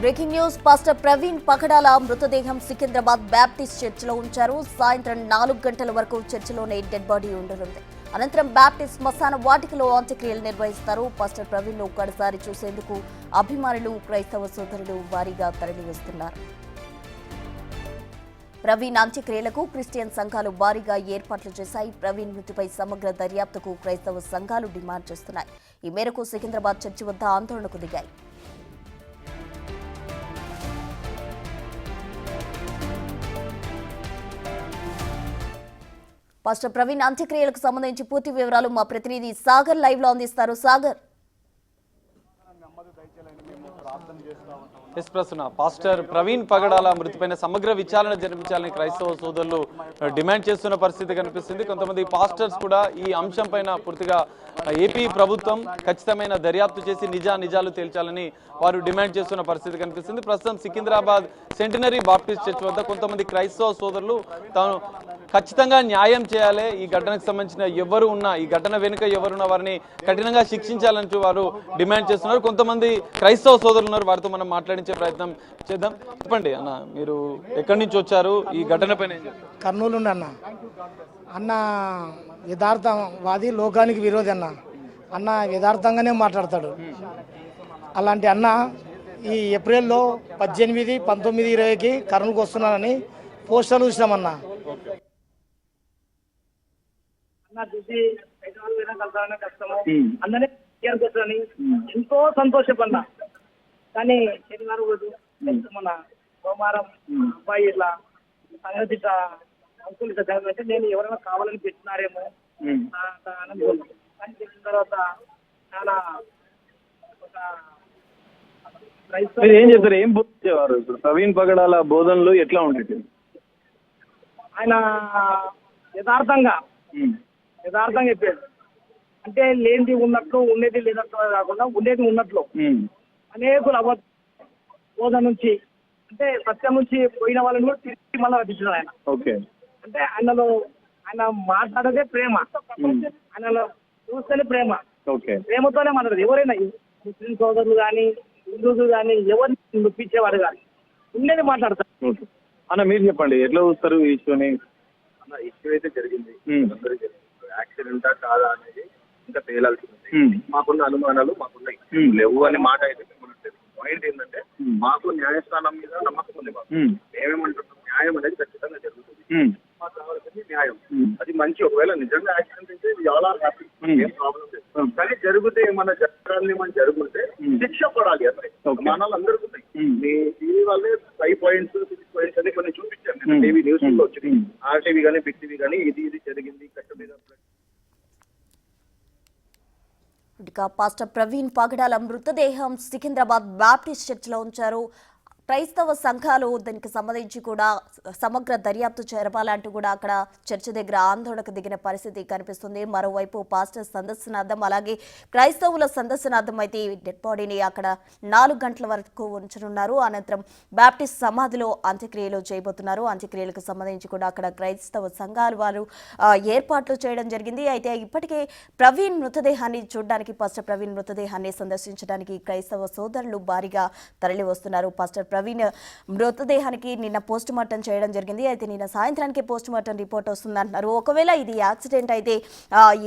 Breaking news. Pastor Praveen పగడాల మృతదేహం Secunderabad Baptist చర్చిలో ఉంచారు. సాయంత్రం 4 గంటల వరకు చర్చిలోనే డెడ్ బాడీ ఉండనుంది. అనంతరం బ్యాప్టిస్ట్ శ్మశాన వాటికలో అంత్యక్రియలు నిర్వహిస్తారు. పాస్టర్ ప్రవీణ్ ను ఒక్కసారి చూసేందుకు అభిమానులు, క్రైస్తవ సోదరులు భారీగా తరలివస్తున్నారు. ప్రవీణ్ అంత్యక్రియలకు క్రిస్టియన్ సంఘాలు భారీగా ఏర్పాట్లు చేశాయి. ప్రవీణ్ మృతిపై సమగ్ర దర్యాప్తుకు క్రైస్తవ సంఘాలు డిమాండ్ చేస్తున్నాయి. ఈ మేరకు సికింద్రాబాద్ చర్చి వద్ద ఆందోళనకు దిగాయి. పాస్టర్ ప్రవీణ్ అంత్యక్రియలకు సంబంధించి పూర్తి వివరాలు మా ప్రతినిధి సాగర్ లైవ్ లో అందిస్తారు. సాగర్. పాస్టర్ ప్రవీణ్ పగడాల మృతిపైన సమగ్ర విచారణ జరిపించాలని క్రైస్తవ సోదరులు డిమాండ్ చేస్తున్న పరిస్థితి కనిపిస్తుంది. కొంతమంది పాస్టర్స్ కూడా ఈ అంశం పైన పూర్తిగా ఏపీ ప్రభుత్వం ఖచ్చితమైన దర్యాప్తు చేసి నిజాలు తేల్చాలని వారు డిమాండ్ చేస్తున్న పరిస్థితి కనిపిస్తుంది. ప్రస్తుతం సికింద్రాబాద్ సెంటినరీ బాప్టిస్ట్ చర్చ్ వద్ద కొంతమంది క్రైస్తవ సోదరులు తాను ఖచ్చితంగా న్యాయం చేయాలి, ఈ ఘటనకు సంబంధించిన ఎవరు ఉన్నా, ఈ ఘటన వెనుక ఎవరున్నా వారిని కఠినంగా శిక్షించాలంటూ వారు డిమాండ్ చేస్తున్నారు. కొంతమంది క్రైస్తవ సోదరులు ఉన్నారు, వారితో మనం మాట్లాడించే ప్రయత్నం చేద్దాం. చెప్పండి అన్న, మీరు ఎక్కడి నుంచి వచ్చారు, ఈ ఘటన పైన? కర్నూలు నుండి అన్న యథార్థవాది, లోకానికి విరోధి అన్న యథార్థంగానే మాట్లాడతాడు. అలాంటి అన్న ఈ ఏప్రిల్లో 18, 19, 20కి కర్నూలుకు వస్తున్నానని పోస్టర్లు చూసినామన్న. అందరినీ ఎంతో సంతోషపడినా, కానీ శనివారం రోజు మన సోమవారం అబ్బాయి ఇట్లా సంగతి అంకులు అంటే నేను ఎవరైనా కావాలని పెట్టినారేమో కానీ చెప్పిన తర్వాత చాలా ఏం చెప్తారు, ఏం బోధించేవారు? ఇప్పుడు ప్రవీణ్ పగడాల బోధనలు ఎట్లా ఉండేది? ఆయన యథార్థంగా చెప్పాడు. అంటే లేనిది ఉన్నట్లు, ఉండేది లేనట్లు కాకుండా ఉండేది ఉన్నట్లు. అనేకులు బోధన నుంచి అంటే సత్యం నుంచి పోయిన వాళ్ళని కూడా తిరిగి మళ్ళీ రప్పించాడు ఆయన. అంటే ఆయన మాట్లాడేదే ప్రేమ, ఆయనలో చూస్తేనే ప్రేమ, ప్రేమతోనే మాట్లాడదు. ఎవరైనా ముస్లిం సోదరులు కానీ, హిందువులు కానీ ఎవరిని నొప్పించేవాడు కానీ ఉండేది మాట్లాడతారు. అన్న మీరు చెప్పండి, ఎట్లా చూస్తారు ఈ ఇష్యూని? అన్న ఇష్యూ అయితే జరిగింది, యాక్సిడెంటా కాదా అనేది ఇంకా తేలాల్సి ఉంది. మాకున్న అనుమానాలు మాకున్నాయి, లేవు అనే మాట అయితే పాయింట్ ఏంటంటే మాకు న్యాయస్థానం మీద నమ్మకం ఉంది. మాకు మేమేమంటున్నాం, న్యాయం అనేది ఖచ్చితంగా జరుగుతుంది. మాకు కావాల్సింది న్యాయం. అది మంచి, ఒకవేళ నిజంగా యాక్సిడెంట్ అయితే చాలా హ్యాపీ, ఏం ప్రాబ్లం లేదు. కానీ జరిగితే మన జరగాలని మనం జరుగుతుంటే శిక్ష పడాలి. అసలు అనుమానాలు అందరికీ ఉన్నాయి. మీ టీవీ వాళ్ళే 5 పాయింట్స్ 6 పాయింట్స్ అని కొన్ని చూపించారు టీవీ న్యూస్ లో వచ్చింది. ఆర్టీవీ కానీ, బిగ్ టీవీ కానీ ఇది జరిగింది కట్ట మీద. పాస్టర్ ప్రవీణ్ పగడాల మృతదేహం సికింద్రాబాద్ బాప్టిస్ట్ చర్చిలో ఉంచారు. క్రైస్తవ సంఘాలు దానికి సంబంధించి కూడా సమగ్ర దర్యాప్తు జరపాలంటూ కూడా అక్కడ చర్చి దగ్గర ఆందోళనకు దిగిన పరిస్థితి కనిపిస్తుంది. మరోవైపు పాస్టర్ సందర్శనార్థం, అలాగే క్రైస్తవుల సందర్శనార్థం అయితే డెడ్ బాడీని అక్కడ 4 గంటల వరకు ఉంచనున్నారు. అనంతరం బాప్టిస్ట్ సమాధిలో అంత్యక్రియలు చేయబోతున్నారు. అంత్యక్రియలకు సంబంధించి కూడా అక్కడ క్రైస్తవ సంఘాలు వారు ఏర్పాట్లు చేయడం జరిగింది. అయితే ఇప్పటికే ప్రవీణ్ మృతదేహాన్ని చూడడానికి, పాస్టర్ ప్రవీణ్ మృతదేహాన్ని సందర్శించడానికి క్రైస్తవ సోదరులు భారీగా తరలి వస్తున్నారు. పాస్టర్ ప్రవీణ్ మృతదేహానికి నిన్న పోస్ట్ మార్టం చేయడం జరిగింది. అయితే నిన్న సాయంత్రానికి పోస్ట్ మార్టం రిపోర్ట్ వస్తుందంటున్నారు. ఒకవేళ ఇది యాక్సిడెంట్ అయితే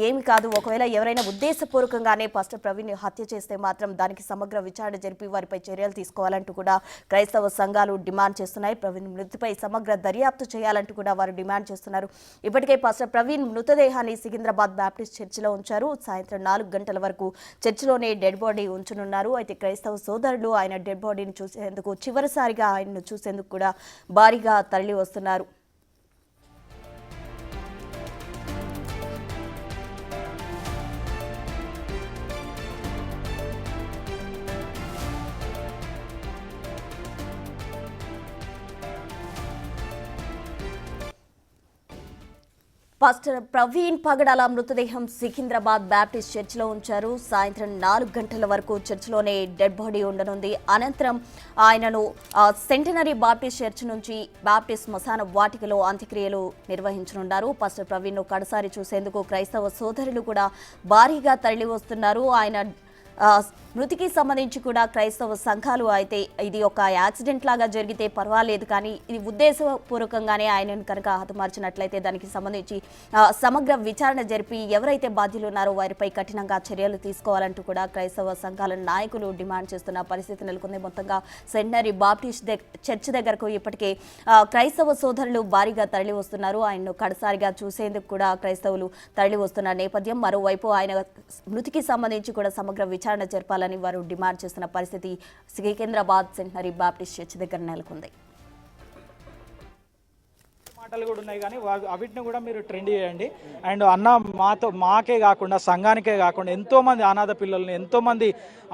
ఏమి కాదు, ఒకవేళ ఎవరైనా ఉద్దేశపూర్వకంగానే పాస్టర్ ప్రవీణ్ హత్య చేస్తే మాత్రం దానికి సమగ్ర విచారణ జరిపి వారిపై చర్యలు తీసుకోవాలంటూ కూడా క్రైస్తవ సంఘాలు డిమాండ్ చేస్తున్నాయి. ప్రవీణ్ మృతిపై సమగ్ర దర్యాప్తు చేయాలంటూ కూడా వారు డిమాండ్ చేస్తున్నారు. ఇప్పటికే పాస్టర్ ప్రవీణ్ మృతదేహాన్ని సికింద్రాబాద్ బాప్టిస్ట్ చర్చిలో ఉంచారు. సాయంత్రం 4 గంటల వరకు చర్చిలోనే డెడ్ బాడీ ఉంచనున్నారు. అయితే క్రైస్తవ సోదరులు ఆయన డెడ్ బాడీని చూసేందుకు, చివరిసారిగా ఆయన్ను చూసేందుకు కూడా భారీగా తరలి వస్తున్నారు. పాస్టర్ ప్రవీణ్ పగడాల మృతదేహం సికింద్రాబాద్ బాప్టిస్ట్ చర్చిలో ఉంచారు. సాయంత్రం 4 గంటల వరకు చర్చిలోనే డెడ్ బాడీ ఉండనుంది. అనంతరం ఆయనను సెంటినరీ బాప్టిస్ట్ చర్చ్ నుంచి బాప్టిస్ట్ శ్మశాన వాటికలో అంత్యక్రియలు నిర్వహించనున్నారు. పాస్టర్ ప్రవీణ్ ను కడసారి చూసేందుకు క్రైస్తవ సోదరులు కూడా భారీగా తరలి వస్తున్నారు. ఆయన మృతికి సంబంధించి కూడా క్రైస్తవ సంఘాలు అయితే ఇది ఒక యాక్సిడెంట్ లాగా జరిగితే పర్వాలేదు, కానీ ఇది ఉద్దేశపూర్వకంగానే ఆయనను కనుక హతమార్చినట్లయితే దానికి సంబంధించి సమగ్ర విచారణ జరిపి ఎవరైతే బాధ్యులు ఉన్నారో వారిపై కఠినంగా చర్యలు తీసుకోవాలంటూ కూడా క్రైస్తవ సంఘాల నాయకులు డిమాండ్ చేస్తున్న పరిస్థితి నెలకొంది. మొత్తంగా సెంటనరీ బాప్టిస్ట్ చర్చ్ దగ్గరకు ఇప్పటికే క్రైస్తవ సోదరులు భారీగా తరలి వస్తున్నారు. ఆయన్ను కడసారిగా చూసేందుకు కూడా క్రైస్తవులు తరలి వస్తున్న నేపథ్యం. మరోవైపు ఆయన మృతికి సంబంధించి కూడా సమగ్ర విచారణ జరపాలని వారు డిమాండ్ చేస్తున్న పరిస్థితి సికింద్రాబాద్ సెంటనరీ బాప్టిస్ట్ చర్చ్ దగ్గర నెలకొంది. మాటలు కూడా ఉన్నాయి, కానీ అవిటిని కూడా మీరు ట్రెండ్ చేయండి. అండ్ అన్న మాకే కాకుండా సంఘానికే కాకుండా ఎంతోమంది అనాథ పిల్లల్ని, ఎంతోమంది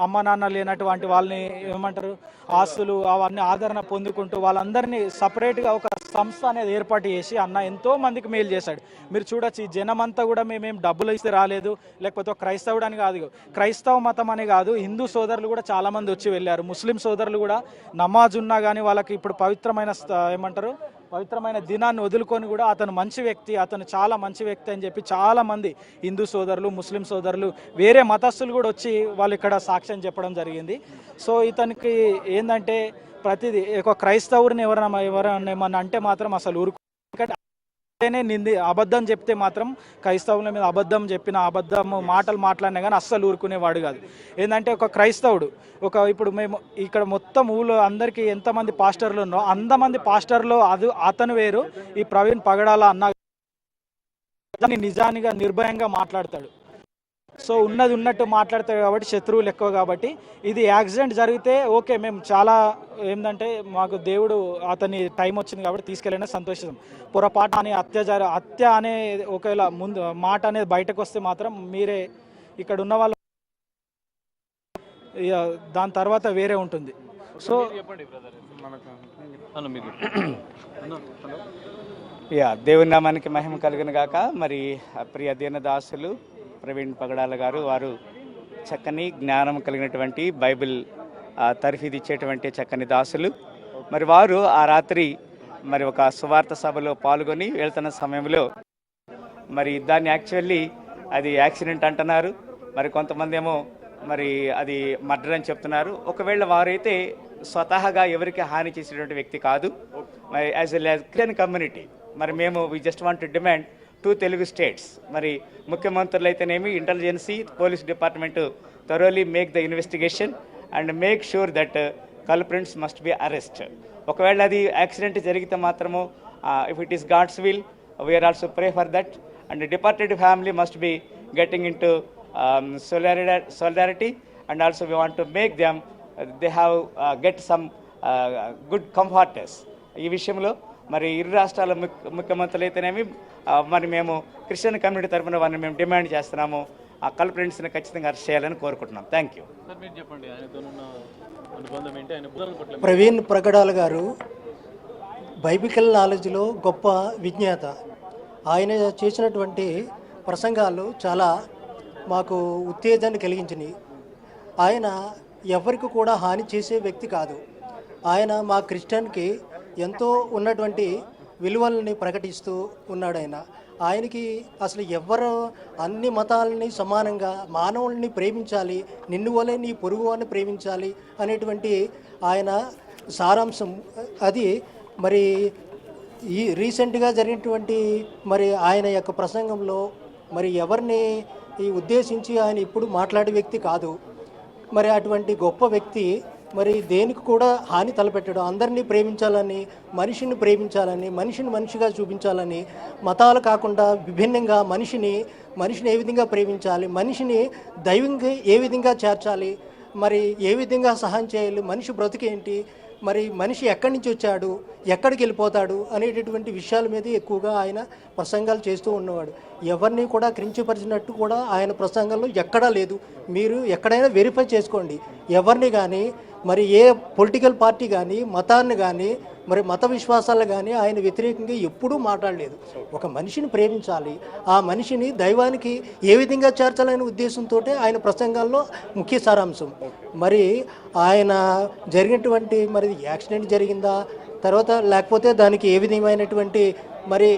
అమ్మ నాన్న లేనటువంటి వాళ్ళని ఏమంటారు ఆస్తులు అవన్నీ ఆదరణ పొందుకుంటూ వాళ్ళందరినీ సపరేట్గా ఒక సంస్థ అనేది ఏర్పాటు చేసి అన్న ఎంతో మందికి మేలు చేశాడు. మీరు చూడొచ్చు, ఈ జనమంతా కూడా మేమేం డబ్బులు ఇస్తే రాలేదు, లేకపోతే క్రైస్తవుడు అని కాదు, క్రైస్తవ మతం అని కాదు, హిందూ సోదరులు కూడా చాలామంది వచ్చి వెళ్ళారు. ముస్లిం సోదరులు కూడా నమాజ్ ఉన్నా కానీ వాళ్ళకి ఇప్పుడు పవిత్రమైన దినాన్ని వదులుకొని కూడా అతను మంచి వ్యక్తి, అతను చాలా మంచి వ్యక్తి అని చెప్పి చాలామంది హిందూ సోదరులు, ముస్లిం సోదరులు, వేరే మతస్థులు కూడా వచ్చి వాళ్ళు ఇక్కడ సాక్ష్యం చెప్పడం జరిగింది. సో ఇతనికి ఏంటంటే ప్రతిదీ ఒక క్రైస్తవుడిని ఎవరైనా అంటే మాత్రం అసలు ఊరుకు అబద్ధం చెప్తే మాత్రం క్రైస్తవుల మీద అబద్ధం చెప్పిన అబద్ధం మాటలు మాట్లాడినా కానీ అస్సలు ఊరుకునేవాడు కాదు. ఏంటంటే ఒక క్రైస్తవుడు ఇప్పుడు మేము ఇక్కడ మొత్తం ఊళ్ళో అందరికీ ఎంతమంది పాస్టర్లు ఉన్నారో అంతమంది పాస్టర్లో అతను వేరు. ఈ ప్రవీణ్ పగడాల అన్న నిజానిగా నిర్భయంగా మాట్లాడతాడు. సో ఉన్నట్టు మాట్లాడతాడు కాబట్టి శత్రువులు ఎక్కువ. కాబట్టి ఇది యాక్సిడెంట్ జరిగితే ఓకే, మేము చాలా ఏంటంటే మాకు దేవుడు అతని టైం వచ్చింది కాబట్టి తీసుకెళ్ళినా సంతోషం. పొరపాటు అని హత్య అనే ఒకవేళ ముందు మాట అనేది బయటకు వస్తే మాత్రం మీరే ఇక్కడ ఉన్న వాళ్ళు దాని తర్వాత వేరే ఉంటుంది. సో దేవుని నామానికి మహిమ కలుగును గాక. మరి ప్రియ దీనదాసులు ప్రవీణ్ పగడాల గారు, వారు చక్కని జ్ఞానం కలిగినటువంటి బైబిల్ తర్ఫీదు ఇచ్చేటువంటి చక్కని దాసులు. మరి వారు ఆ రాత్రి మరి ఒక సువార్త సభలో పాల్గొని వెళ్తున్న సమయంలో మరి దాన్ని యాక్చువల్లీ అది యాక్సిడెంట్ అంటున్నారు, మరి కొంతమంది ఏమో మరి అది మర్డర్ అని చెప్తున్నారు. ఒకవేళ వారైతే స్వతహాగా ఎవరికి హాని చేసేటువంటి వ్యక్తి కాదు. మరి as well as Christian community మరి మేము we just want to demand 2 Telugu states, మరి ముఖ్యమంత్రులు అయితేనేమి, intelligence, police department thoroughly make the investigation and make sure that culprits must be arrest. ఒకవేళ అది యాక్సిడెంట్ జరిగితే మాత్రము if it is God's will we are also pray for that. And departed family must be getting into solidarity and also we want to make them they have get some good comforters. ఈ విషయంలో మరి ఇరు రాష్ట్రాల ముఖ్యమంత్రులు అయితేనేమి మరి మేము Christian community తరఫున వారిని మేము డిమాండ్ చేస్తున్నాము. ఆ కల్ప్రిట్స్ని ఖచ్చితంగా అరెస్ట్ చేయాలని కోరుకుంటున్నాం. Thank you. ప్రవీణ్ ప్రగడాల గారు బైబికల్ నాలెడ్జ్లో గొప్ప విజ్ఞాత. ఆయన చేసినటువంటి ప్రసంగాలు చాలా మాకు ఉత్తేజాన్ని కలిగించినాయి. ఆయన ఎవరికి కూడా హాని చేసే వ్యక్తి కాదు. ఆయన మా క్రిస్టియన్కి ఎంతో ఉన్నటువంటి విలువల్ని ప్రకటిస్తూ ఉన్నాడు. ఆయనకి అసలు ఎవరు అన్ని మతాలని సమానంగా మానవుల్ని ప్రేమించాలి, నిన్ను వలె నీ పొరుగు వారిని ప్రేమించాలి అనేటువంటి ఆయన సారాంశం అది. మరి ఈ రీసెంట్గా జరిగినటువంటి మరి ఆయన యొక్క ప్రసంగంలో మరి ఎవరిని ఈ ఉద్దేశించి ఆయన ఇప్పుడు మాట్లాడే వ్యక్తి కాదు. మరి అటువంటి గొప్ప వ్యక్తి మరి దేనికి కూడా హాని తలపెట్టడం, అందరినీ ప్రేమించాలని, మనిషిని ప్రేమించాలని, మనిషిని మనిషిగా చూపించాలని, మతాలు కాకుండా విభిన్నంగా మనిషిని ఏ విధంగా ప్రేమించాలి, మనిషిని దైవంగా ఏ విధంగా చేర్చాలి, మరి ఏ విధంగా సహాయం చేయాలి, మనిషి బ్రతుకేంటి, మరి మనిషి ఎక్కడి నుంచి వచ్చాడు, ఎక్కడికి వెళ్ళిపోతాడు అనేటటువంటి విషయాల మీద ఎక్కువగా ఆయన ప్రసంగాలు చేస్తూ ఉన్నవాడు. ఎవరిని కూడా కించపరిచినట్టు కూడా ఆయన ప్రసంగంలో ఎక్కడా లేదు. మీరు ఎక్కడైనా వెరిఫై చేసుకోండి. ఎవరిని కానీ మరి ఏ పొలిటికల్ పార్టీ కానీ మతాన్ని కానీ మరి మత విశ్వాసాలు కానీ ఆయన వ్యతిరేకంగా ఎప్పుడూ మాట్లాడలేదు. ఒక మనిషిని ప్రేమించాలి, ఆ మనిషిని దైవానికి ఏ విధంగా చేర్చాలనే ఉద్దేశంతో ఆయన ప్రసంగాల్లో ముఖ్య సారాంశం. మరి ఆయన జరిగినటువంటి మరి యాక్సిడెంట్ జరిగిందా, తర్వాత లేకపోతే దానికి ఏ విధమైనటువంటి మరి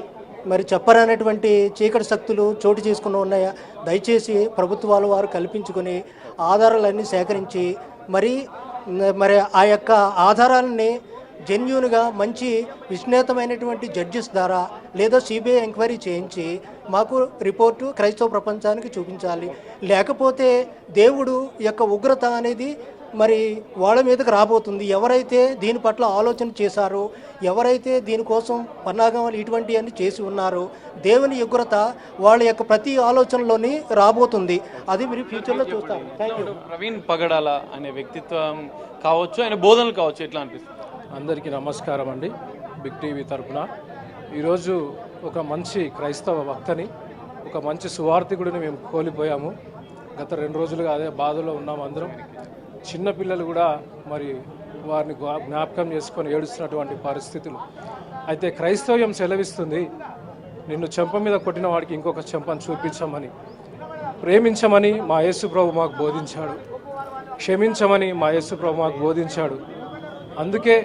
మరి చెప్పరానటువంటి చీకటి శక్తులు చోటు చేసుకుని ఉన్నాయా, దయచేసి ప్రభుత్వాలు వారు కల్పించుకొని ఆధారాలన్నీ సేకరించి మరి ఆ యొక్క ఆధారాలని జెన్యూన్గా మంచి విశ్నేతమైనటువంటి జడ్జెస్ ద్వారా లేదా సిబిఐ ఎంక్వైరీ చేయించి మాకు రిపోర్టు క్రైస్తవ ప్రపంచానికి చూపించాలి. లేకపోతే దేవుడు యొక్క ఉగ్రత అనేది మరి వాళ్ళ మీదకి రాబోతుంది. ఎవరైతే దీని పట్ల ఆలోచన చేశారో, ఎవరైతే దీనికోసం పన్నాగాలు ఇటువంటివన్నీ చేసి ఉన్నారో, దేవుని ఉగ్రత వాళ్ళ యొక్క ప్రతి ఆలోచనలోని రాబోతుంది. అది మీరు ఫ్యూచర్లో చూస్తారు. Thank you. ప్రవీణ్ పగడాల అనే వ్యక్తిత్వం కావచ్చు, ఆయన బోధనలు కావచ్చు, ఎట్లా అనిపిస్తుంది? అందరికీ నమస్కారం అండి. బిగ్ టీవీ తరఫున ఈరోజు ఒక మంచి క్రైస్తవ భక్తని, ఒక మంచి సువార్థికుడిని మేము కోల్పోయాము. గత 2 రోజులుగా అదే బాధలో ఉన్నాము అందరం. చిన్నపిల్లలు కూడా మరి వారిని జ్ఞాపకం చేసుకొని ఏడుస్తున్నటువంటి పరిస్థితులు. అయితే క్రైస్తవ్యం సెలవిస్తుంది, నిన్ను చెంప మీద కొట్టిన వాడికి ఇంకొక చెంపను చూపించమని, ప్రేమించమని మా యేసు ప్రభు మాకు బోధించాడు, క్షమించమని మా యేసు ప్రభు మాకు బోధించాడు. అందుకే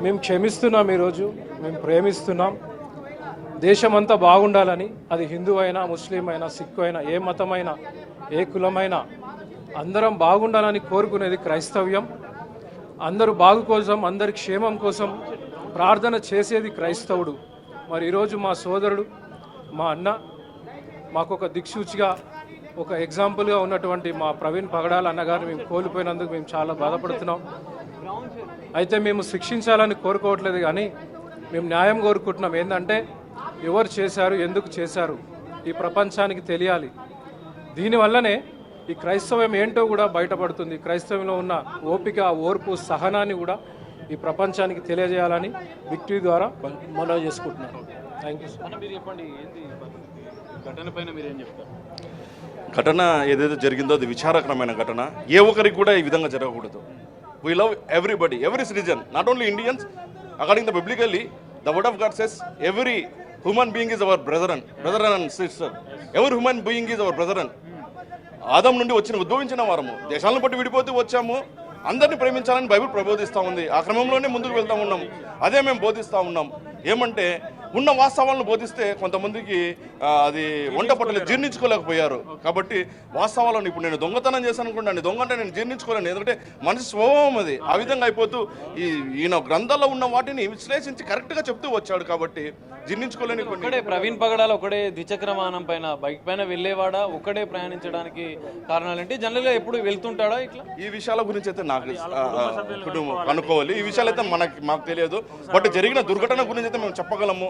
మేము క్షమిస్తున్నాం, ఈరోజు మేము ప్రేమిస్తున్నాం. దేశమంతా బాగుండాలని, అది హిందూ అయినా, ముస్లిం అయినా, సిక్కు అయినా, ఏ మతమైనా, ఏ కులమైనా అందరం బాగుండాలని కోరుకునేది క్రైస్తవ్యం. అందరూ బాగు కోసం, అందరి క్షేమం కోసం ప్రార్థన చేసేది క్రైస్తవుడు. మరి ఈరోజు మా సోదరుడు, మా అన్న, మాకు ఒక దిక్సూచిగా, ఒక ఎగ్జాంపుల్గా ఉన్నటువంటి మా ప్రవీణ్ పగడాల అన్నగారిని మేము కోల్పోయినందుకు మేము చాలా బాధపడుతున్నాం. అయితే మేము శిక్షించాలని కోరుకోవట్లేదు, కానీ మేము న్యాయం కోరుకుంటున్నాం. ఏంటంటే ఎవరు చేశారు, ఎందుకు చేశారు, ఈ ప్రపంచానికి తెలియాలి. దీనివల్లనే ఈ క్రైస్తవం ఏంటో కూడా బయటపడుతుంది. క్రైస్తవంలో ఉన్న ఓపిక, ఓర్పు, సహనాన్ని కూడా ఈ ప్రపంచానికి తెలియజేయాలని విక్టరీ ద్వారా మనవి చేసుకుంటున్నాను. Thank you sir. మీరు చెప్పండి, ఏంది ఘటన పైన మీరు ఏం చెప్తారు? ఘటన ఏదైతే జరిగిందో అది విచారకరమైన ఘటన. ఏ ఒక్కరికి కూడా ఈ విధంగా జరగకూడదు. We love everybody, every citizen, not only Indians. According the biblically, the word of God says every human being is our brother and sister. Every human being is our brother. Adam నుండి ఉద్భవించిన వారము, దేశాలను బట్టి విడిపోతూ వచ్చాము. అందరినీ ప్రేమించాలని Bible ప్రబోధిస్తూ ఉంది. ఆ క్రమంలోనే ముందుకు వెళ్తూ ఉన్నాం. అదే మేము బోధిస్తూ ఉన్నాం. ఏమంటే ఉన్న వాస్తవాలను బోధిస్తే కొంతమందికి అది వంట పట్టలు జీర్ణించుకోలేకపోయారు. కాబట్టి వాస్తవాలను, ఇప్పుడు నేను దొంగతనం చేశాను అనుకుంటాను, దొంగ అంటే నేను జీర్ణించుకోలేను, ఎందుకంటే మనిషి స్వభావం అది. ఆ విధంగా అయిపోతూ ఈయన గ్రంథాల్లో ఉన్న వాటిని విశ్లేషించి కరెక్ట్గా చెప్తూ వచ్చాడు. కాబట్టి జీర్ణించుకోలేని ఒకడే ప్రవీణ్ పగడాల ఒకడే ద్విచక్ర వాహనం పైన, బైక్ పైన వెళ్ళేవాడా, ఒకడే ప్రయాణించడానికి కారణాలేంటి? జనరల్గా ఎప్పుడు వెళ్తుంటాడా ఇట్లా? ఈ విషయాల గురించి అయితే నాకు అనుకోవాలి. ఈ విషయాలు అయితే మాకు తెలియదు. బట్ జరిగిన దుర్ఘటన గురించి అయితే మేము చెప్పగలము.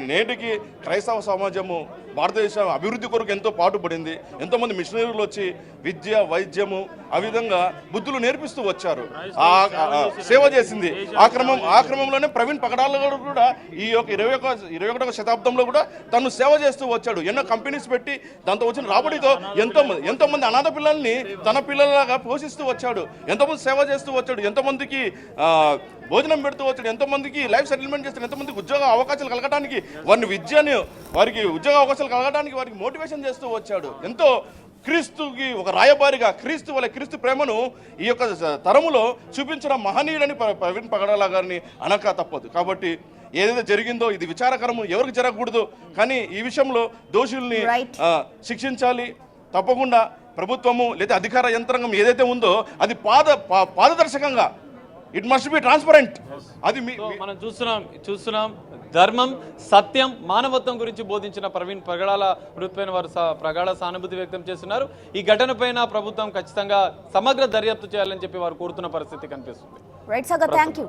నేటికి క్రైస్తవ సమాజము భారతదేశం అభివృద్ధి కొరకు ఎంతో పాటుపడింది. ఎంతోమంది మిషనరీలు వచ్చి విద్య, వైద్యము, ఆ విధంగా బుద్ధులు నేర్పిస్తూ వచ్చారు, సేవ చేసింది. ఆ క్రమంలోనే ప్రవీణ్ పగడాల గారు కూడా ఈ యొక్క 21వ శతాబ్దంలో కూడా తను సేవ చేస్తూ వచ్చాడు. ఎన్నో కంపెనీస్ పెట్టి దాంతో వచ్చిన రాబడితో ఎంతోమంది అనాథ పిల్లల్ని తన పిల్లలాగా పోషిస్తూ వచ్చాడు. ఎంతోమంది సేవ చేస్తూ వచ్చాడు. ఎంతోమందికి భోజనం పెడుతూ వచ్చాడు. ఎంతోమందికి లైఫ్ సెటిల్మెంట్ చేస్తాడు. ఎంతోమందికి ఉద్యోగ అవకాశాలు కలగడానికి, వారికి ఉద్యోగ అవకాశాలు కలగడానికి వారికి మోటివేషన్ చేస్తూ వచ్చాడు. ఎంతో క్రీస్తుకి ఒక రాయబారిగా, క్రీస్తు వల్ల క్రీస్తు ప్రేమను ఈ యొక్క తరములో చూపించిన మహనీయుడని ప్రవీణ్ పగడాల గారిని అనక తప్పదు. కాబట్టి ఏదైతే జరిగిందో ఇది విచారకరము, ఎవరికి జరగకూడదు. కానీ ఈ విషయంలో దోషుల్ని శిక్షించాలి తప్పకుండా. ప్రభుత్వము లేదా అధికార యంత్రాంగం ఏదైతే ఉందో అది పారదర్శకంగా, ఇట్ మస్ట్ బి ట్రాన్స్పరెంట్. అది మనం చూస్తున్నాం ధర్మం, సత్యం, మానవత్వం గురించి బోధించిన ప్రవీణ్ పగడాల మృతిపైన వారు ప్రగాఢ సానుభూతి వ్యక్తం చేస్తున్నారు. ఈ ఘటన పైన ప్రభుత్వం ఖచ్చితంగా సమగ్ర దర్యాప్తు చేయాలని చెప్పి వారు కోరుతున్న పరిస్థితి కనిపిస్తుంది. Right Sagar, thank you.